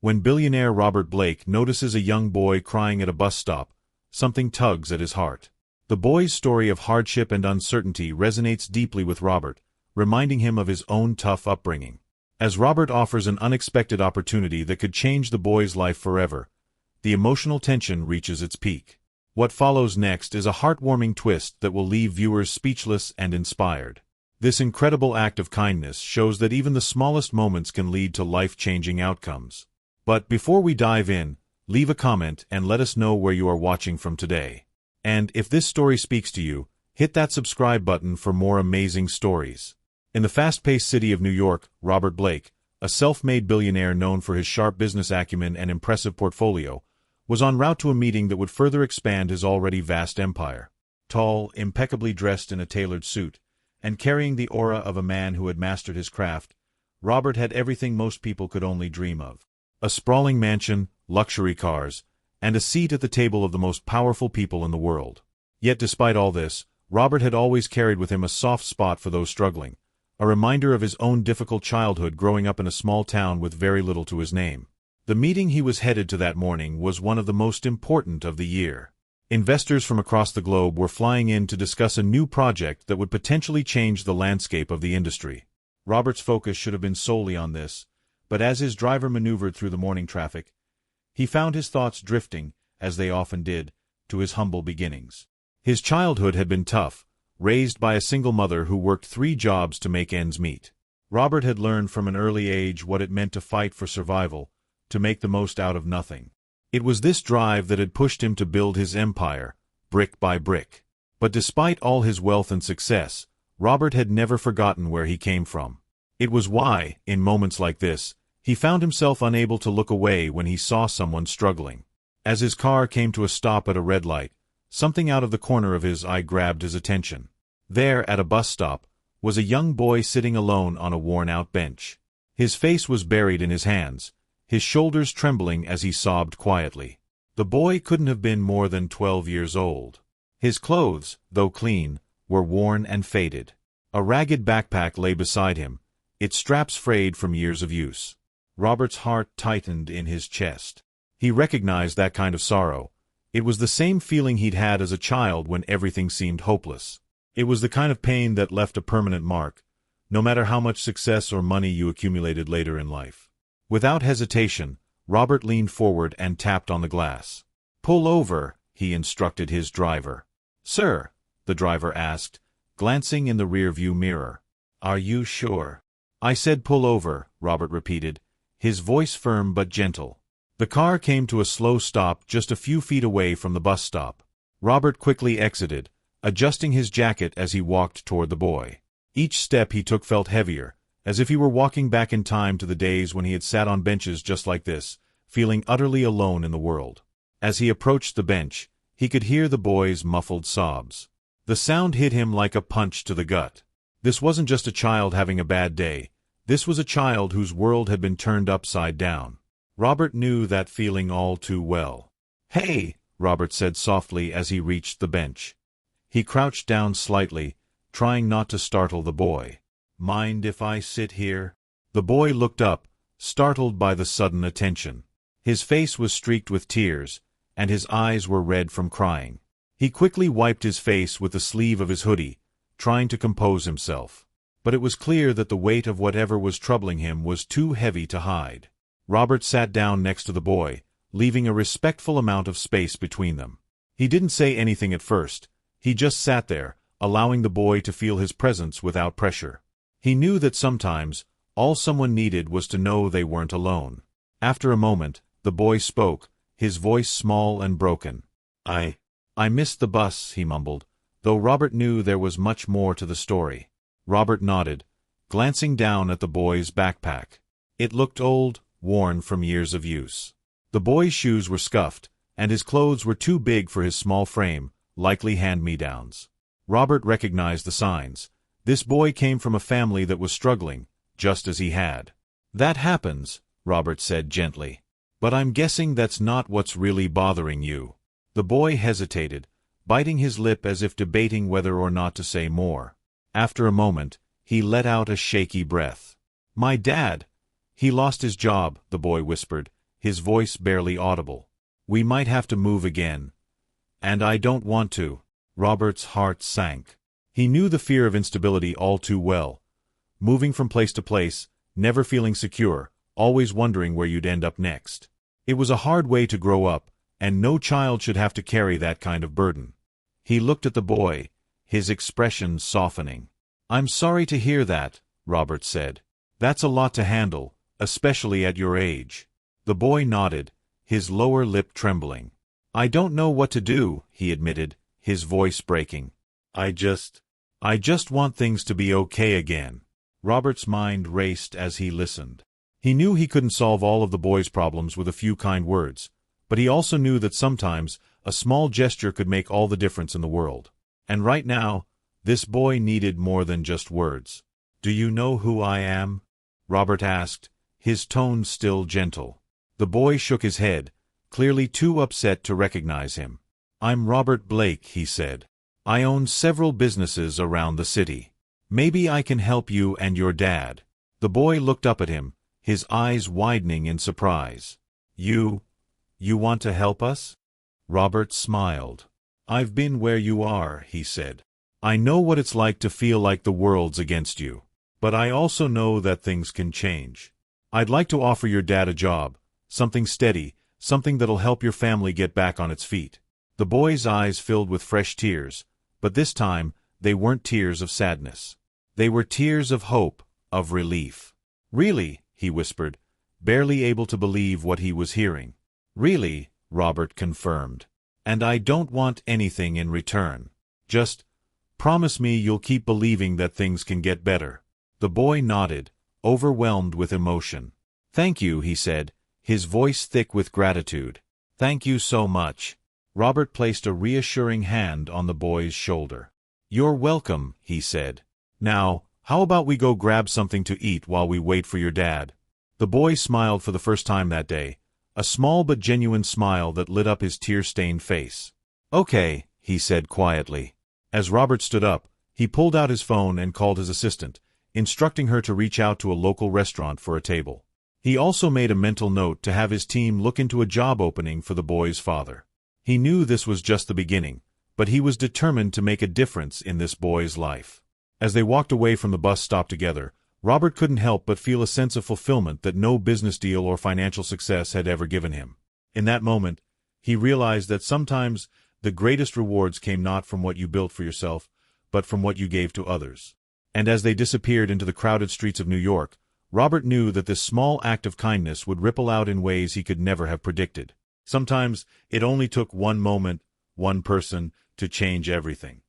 When billionaire Robert Blake notices a young boy crying at a bus stop, something tugs at his heart. The boy's story of hardship and uncertainty resonates deeply with Robert, reminding him of his own tough upbringing. As Robert offers an unexpected opportunity that could change the boy's life forever, the emotional tension reaches its peak. What follows next is a heartwarming twist that will leave viewers speechless and inspired. This incredible act of kindness shows that even the smallest moments can lead to life-changing outcomes. But before we dive in, leave a comment and let us know where you are watching from today. And if this story speaks to you, hit that subscribe button for more amazing stories. In the fast-paced city of New York, Robert Blake, a self-made billionaire known for his sharp business acumen and impressive portfolio, was en route to a meeting that would further expand his already vast empire. Tall, impeccably dressed in a tailored suit, and carrying the aura of a man who had mastered his craft, Robert had everything most people could only dream of. A sprawling mansion, luxury cars, and a seat at the table of the most powerful people in the world. Yet despite all this, Robert had always carried with him a soft spot for those struggling, a reminder of his own difficult childhood growing up in a small town with very little to his name. The meeting he was headed to that morning was one of the most important of the year. Investors from across the globe were flying in to discuss a new project that would potentially change the landscape of the industry. Robert's focus should have been solely on this, but as his driver maneuvered through the morning traffic, he found his thoughts drifting, as they often did, to his humble beginnings. His childhood had been tough, raised by a single mother who worked 3 jobs to make ends meet. Robert had learned from an early age what it meant to fight for survival, to make the most out of nothing. It was this drive that had pushed him to build his empire, brick by brick. But despite all his wealth and success, Robert had never forgotten where he came from. It was why, in moments like this, he found himself unable to look away when he saw someone struggling. As his car came to a stop at a red light, something out of the corner of his eye grabbed his attention. There, at a bus stop, was a young boy sitting alone on a worn-out bench. His face was buried in his hands, his shoulders trembling as he sobbed quietly. The boy couldn't have been more than 12 years old. His clothes, though clean, were worn and faded. A ragged backpack lay beside him, its straps frayed from years of use. Robert's heart tightened in his chest. He recognized that kind of sorrow. It was the same feeling he'd had as a child when everything seemed hopeless. It was the kind of pain that left a permanent mark, no matter how much success or money you accumulated later in life. Without hesitation, Robert leaned forward and tapped on the glass. "Pull over," he instructed his driver. "Sir?" the driver asked, glancing in the rearview mirror. "Are you sure?" "I said pull over," Robert repeated, his voice firm but gentle. The car came to a slow stop just a few feet away from the bus stop. Robert quickly exited, adjusting his jacket as he walked toward the boy. Each step he took felt heavier, as if he were walking back in time to the days when he had sat on benches just like this, feeling utterly alone in the world. As he approached the bench, he could hear the boy's muffled sobs. The sound hit him like a punch to the gut. This wasn't just a child having a bad day. This was a child whose world had been turned upside down. Robert knew that feeling all too well. "Hey," Robert said softly as he reached the bench. He crouched down slightly, trying not to startle the boy. "Mind if I sit here?" The boy looked up, startled by the sudden attention. His face was streaked with tears, and his eyes were red from crying. He quickly wiped his face with the sleeve of his hoodie, trying to compose himself. But it was clear that the weight of whatever was troubling him was too heavy to hide. Robert sat down next to the boy, leaving a respectful amount of space between them. He didn't say anything at first. He just sat there, allowing the boy to feel his presence without pressure. He knew that sometimes, all someone needed was to know they weren't alone. After a moment, the boy spoke, his voice small and broken. I missed the bus," he mumbled, though Robert knew there was much more to the story. Robert nodded, glancing down at the boy's backpack. It looked old, worn from years of use. The boy's shoes were scuffed, and his clothes were too big for his small frame, likely hand-me-downs. Robert recognized the signs. This boy came from a family that was struggling, just as he had. "That happens," Robert said gently. "But I'm guessing that's not what's really bothering you." The boy hesitated, biting his lip as if debating whether or not to say more. After a moment, he let out a shaky breath. "My dad. He lost his job," the boy whispered, his voice barely audible. "We might have to move again. And I don't want to." Robert's heart sank. He knew the fear of instability all too well. Moving from place to place, never feeling secure, always wondering where you'd end up next. It was a hard way to grow up, and no child should have to carry that kind of burden. He looked at the boy, his expression softening. "I'm sorry to hear that," Robert said. "That's a lot to handle, especially at your age." The boy nodded, his lower lip trembling. "I don't know what to do," he admitted, his voice breaking. I just want things to be okay again." Robert's mind raced as he listened. He knew he couldn't solve all of the boy's problems with a few kind words, but he also knew that sometimes a small gesture could make all the difference in the world. And right now, this boy needed more than just words. "Do you know who I am?" Robert asked, his tone still gentle. The boy shook his head, clearly too upset to recognize him. "I'm Robert Blake," he said. "I own several businesses around the city. Maybe I can help you and your dad." The boy looked up at him, his eyes widening in surprise. You want to help us?" Robert smiled. "I've been where you are," he said. "I know what it's like to feel like the world's against you. But I also know that things can change. I'd like to offer your dad a job, something steady, something that'll help your family get back on its feet." The boy's eyes filled with fresh tears, but this time they weren't tears of sadness. They were tears of hope, of relief. "Really?" he whispered, barely able to believe what he was hearing. "Really," Robert confirmed. "And I don't want anything in return. Just promise me you'll keep believing that things can get better." The boy nodded, overwhelmed with emotion. "Thank you," he said, his voice thick with gratitude. "Thank you so much." Robert placed a reassuring hand on the boy's shoulder. "You're welcome," he said. "Now, how about we go grab something to eat while we wait for your dad?" The boy smiled for the first time that day, a small but genuine smile that lit up his tear-stained face. "Okay," he said quietly. As Robert stood up, he pulled out his phone and called his assistant, instructing her to reach out to a local restaurant for a table. He also made a mental note to have his team look into a job opening for the boy's father. He knew this was just the beginning, but he was determined to make a difference in this boy's life. As they walked away from the bus stop together, Robert couldn't help but feel a sense of fulfillment that no business deal or financial success had ever given him. In that moment, he realized that sometimes the greatest rewards came not from what you built for yourself, but from what you gave to others. And as they disappeared into the crowded streets of New York, Robert knew that this small act of kindness would ripple out in ways he could never have predicted. Sometimes it only took one moment, one person, to change everything.